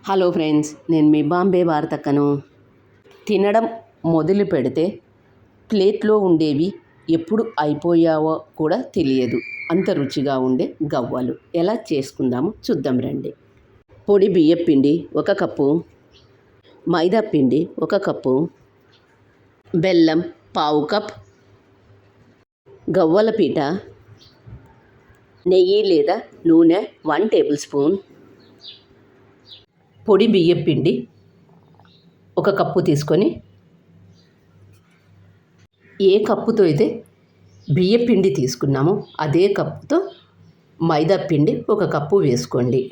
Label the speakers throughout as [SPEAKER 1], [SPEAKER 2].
[SPEAKER 1] Hello friends, నేను మీ బాంబే వార్తకను. తినడం మొదలు పెడితే ప్లేట్లో ఉండేవి ఎప్పుడు అయిపోయావో కూడా తెలియదు. అంత రుచిగా ఉండే గవ్వలు ఎలా చేసుకుందామో చూద్దాం రండి. పొడి బియ్యపిండి 1 కప్పు, మైదా పిండి 1 కప్పు, బెల్లం 1/2 కప్, గవ్వల పీట, నెయ్యి లేదా నూనె 1 టేబుల్ స్పూన్, పొడి బియ్యపిండి 1 కప్పు తీసుకొని ఏ కప్పుతో అయితే బియ్యపిండి తీసుకున్నామో అదే కప్పుతో మైదా పిండి 1 కప్పు వేసుకోండి.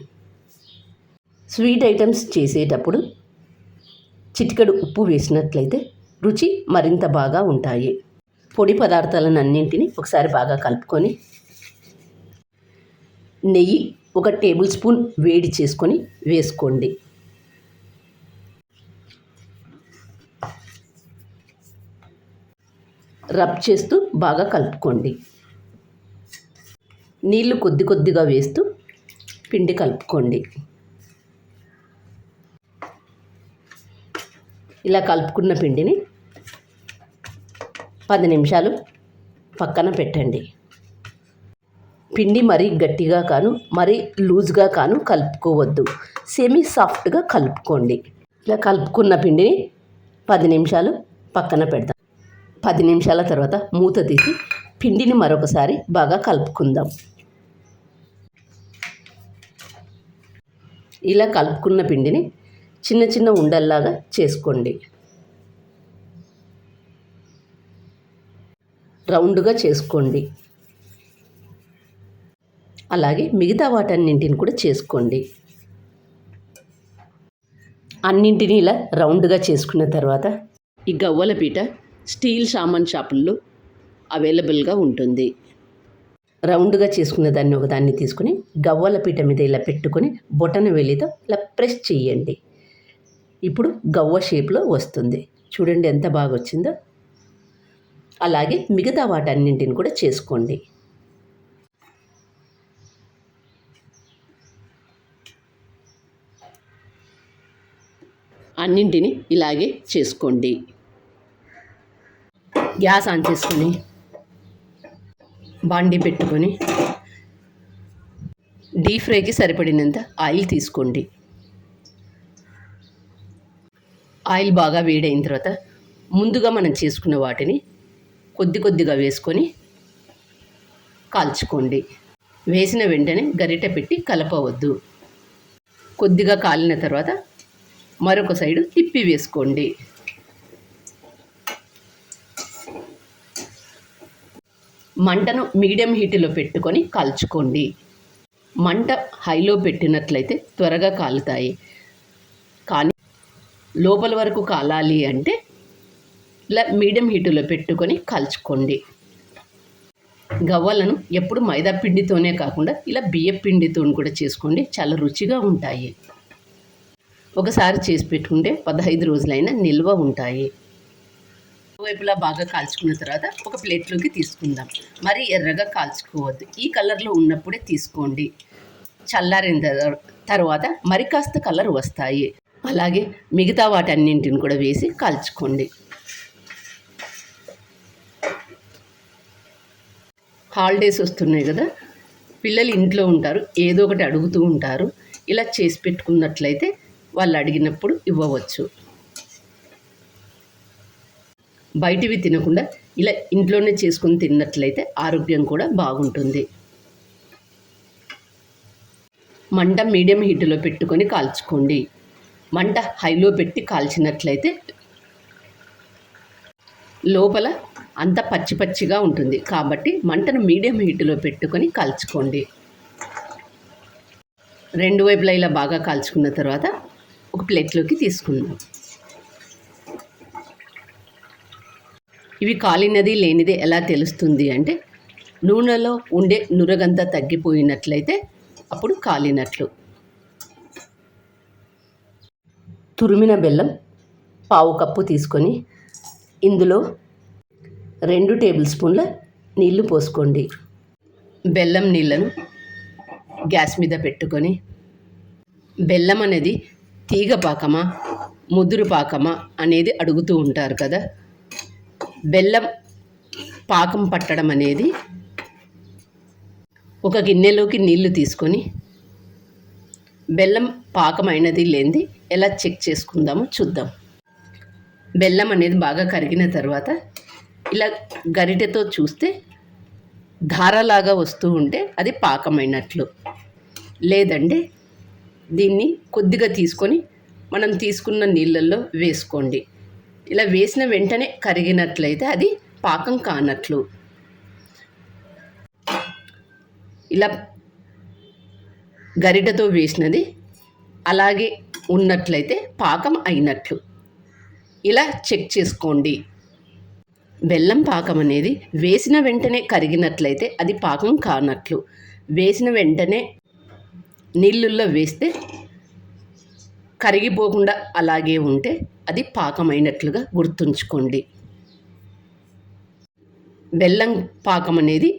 [SPEAKER 1] స్వీట్ ఐటమ్స్ చేసేటప్పుడు చిటికెడు ఉప్పు వేసినట్లయితే రుచి మరింత బాగా ఉంటాయి. పొడి పదార్థాలన్నింటినీ ఒకసారి బాగా కలుపుకొని నెయ్యి 1 టేబుల్ స్పూన్ వేడి చేసుకొని వేసుకోండి. రబ్ చేస్తూ బాగా కలుపుకోండి. నీళ్లు కొద్ది కొద్దిగా వేస్తూ పిండి కలుపుకోండి. ఇలా కలుపుకున్న పిండిని 10 నిమిషాలు పక్కన పెట్టండి. పిండి మరీ గట్టిగా కాను మరీ లూజ్గా కాను కలుపుకోవద్దు. సెమీ సాఫ్ట్గా కలుపుకోండి. ఇలా కలుపుకున్న పిండిని 10 నిమిషాలు పక్కన పెడదాం. 10 నిమిషాల తర్వాత మూత తీసి పిండిని మరొకసారి బాగా కలుపుకుందాం. ఇలా కలుపుకున్న పిండిని చిన్న చిన్న ఉండల్లాగా చేసుకోండి. రౌండ్గా చేసుకోండి. అలాగే మిగతా వాటన్నింటిని కూడా చేసుకోండి. అన్నింటినీ ఇలా రౌండ్గా చేసుకున్న తర్వాత ఈ గవ్వల పీట స్టీల్ సామాన్ షాపుల్లో అవైలబుల్గా ఉంటుంది. రౌండ్గా చేసుకున్న దాన్ని ఒకదాన్ని తీసుకుని గవ్వల పీట మీద ఇలా పెట్టుకొని బొటన వేలితో ఇలా ప్రెస్ చేయండి. ఇప్పుడు గవ్వ షేప్లో వస్తుంది. చూడండి ఎంత బాగా వచ్చిందో. అలాగే మిగతా వాటన్నింటిని కూడా చేసుకోండి. అన్నింటినీ ఇలాగే చేసుకోండి. గ్యాస్ ఆన్ చేసుకొని బాండీ పెట్టుకొని డీప్ ఫ్రైకి సరిపడినంత ఆయిల్ తీసుకోండి. ఆయిల్ బాగా వేడైన తర్వాత ముందుగా మనం చేసుకున్న వాటిని కొద్ది కొద్దిగా వేసుకొని కాల్చుకోండి. వేసిన వెంటనే గరిటె పెట్టి కలపవద్దు. కొద్దిగా కాలిన తర్వాత మరొక సైడు తిప్పి వేసుకోండి. మంటను మీడియం హీట్లో పెట్టుకొని కాల్చుకోండి. మంట హైలో పెట్టినట్లయితే త్వరగా కాలుతాయి. కానీ లోపల వరకు కాలాలి అంటే ఇలా మీడియం హీట్లో పెట్టుకొని కాల్చుకోండి. గవ్వలను ఎప్పుడు మైదా పిండితోనే కాకుండా ఇలా బియ్య పిండితో కూడా చేసుకోండి. చాలా రుచిగా ఉంటాయి. ఒకసారి చేసి పెట్టుకుంటే 15 రోజులైనా నిల్వ ఉంటాయి. వైపులా బాగా కాల్చుకున్న తర్వాత ఒక ప్లేట్లోకి తీసుకుందాం. మరీ ఎర్రగా కాల్చుకోవద్దు. ఈ కలర్లో ఉన్నప్పుడే తీసుకోండి. చల్లారిన తర్వాత మరి కాస్త కలర్ వస్తాయి. అలాగే మిగతా వాటన్నింటిని కూడా వేసి కాల్చుకోండి. హాలిడేస్ వస్తున్నాయి కదా, పిల్లలు ఇంట్లో ఉంటారు, ఏదో ఒకటి అడుగుతూ ఉంటారు. ఇలా చేసి పెట్టుకున్నట్లయితే వాళ్ళు అడిగినప్పుడు ఇవ్వవచ్చు. బయటివి తినకుండా ఇలా ఇంట్లోనే చేసుకొని తిన్నట్లయితే ఆరోగ్యం కూడా బాగుంటుంది. మంట మీడియం హీట్లో పెట్టుకొని కాల్చుకోండి. మంట హైలో పెట్టి కాల్చినట్లయితే లోపల అంత పచ్చి పచ్చిగా ఉంటుంది. కాబట్టి మంటను మీడియం హీట్లో పెట్టుకొని కాల్చుకోండి. 2 వైపులా ఇలా బాగా కాల్చుకున్న తర్వాత ఒక ప్లేట్లోకి తీసుకుందాం. ఇవి కాలినది లేనిది ఎలా తెలుస్తుంది అంటే నూనెలో ఉండే నురగంతా తగ్గిపోయినట్లయితే అప్పుడు కాలినట్లు. తురిమిన బెల్లం 1/2 కప్పు తీసుకొని ఇందులో 2 టేబుల్ స్పూన్ల నీళ్లు పోసుకోండి. బెల్లం నీళ్ళను గ్యాస్ మీద పెట్టుకొని బెల్లం అనేది తీగ పాకమా ముదురు పాకమా అనేది అడుగుతూ ఉంటారు కదా. బెల్లం పాకం పట్టడం అనేది ఒక గిన్నెలోకి నీళ్లు తీసుకొని బెల్లం పాకమైనది లేనిది ఎలా చెక్ చేసుకుందామో చూద్దాం. బెల్లం అనేది బాగా కరిగిన తర్వాత ఇలా గరిటెతో చూస్తే ధారలాగా వస్తూ ఉంటే అది పాకమైనట్లు. లేదంటే దీన్ని కొద్దిగా తీసుకొని మనం తీసుకున్న నీళ్ళల్లో వేసుకోండి. ఇలా వేసిన వెంటనే కరిగినట్లయితే అది పాకం కానట్లు. ఇలా గరిటెతో వేసినది అలాగే ఉన్నట్లయితే పాకం అయినట్లు. ఇలా చెక్ చేసుకోండి. బెల్లం పాకం అనేది వేసిన వెంటనే కరిగినట్లయితే అది పాకం కానట్లు. వేసిన వెంటనే నీళ్ళల్లో వేస్తే కరిగిపోకుండా అలాగే ఉంటే అది పాకమైనట్లుగా గుర్తుంచుకోండి. బెల్లం పాకం అనేది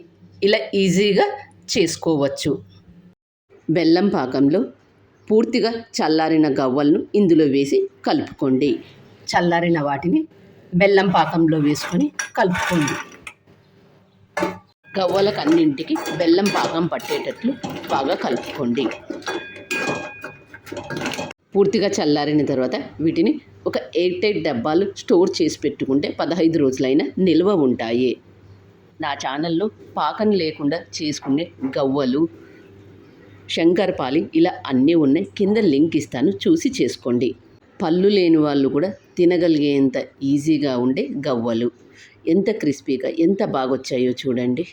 [SPEAKER 1] ఇలా ఈజీగా చేసుకోవచ్చు. బెల్లం పాకంలో పూర్తిగా చల్లారిన గవ్వలను ఇందులో వేసి కలుపుకోండి. చల్లారిన వాటిని బెల్లం పాకంలో వేసుకొని కలుపుకోండి. గవ్వలకు అన్నింటికి బెల్లం పాకం పట్టేటట్లు బాగా కలుపుకోండి. పూర్తిగా చల్లారిన తర్వాత వీటిని ఒక ఎయిర్ టైట్ డబ్బాలు స్టోర్ చేసి పెట్టుకుంటే 15 రోజులైనా నిల్వ ఉంటాయి. నా ఛానల్లో పాకం లేకుండా చేసుకునే గవ్వలు, శంకరపాలి ఇలా అన్నీ ఉన్నాయి. కింద లింక్ ఇస్తాను, చూసి చేసుకోండి. పళ్ళు లేని వాళ్ళు కూడా తినగలిగేంత ఈజీగా ఉండే గవ్వలు ఎంత క్రిస్పీగా ఎంత బాగా వచ్చాయో చూడండి.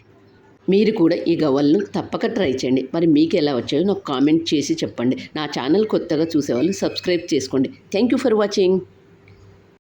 [SPEAKER 1] మీరు కూడా ఈ గవ్వలను తప్పక ట్రై చేయండి. మరి మీకు ఎలా వచ్చాయో నాకు కామెంట్ చేసి చెప్పండి. నా ఛానల్ కొత్తగా చూసేవాళ్ళు సబ్స్క్రైబ్ చేసుకోండి. Thank you for watching.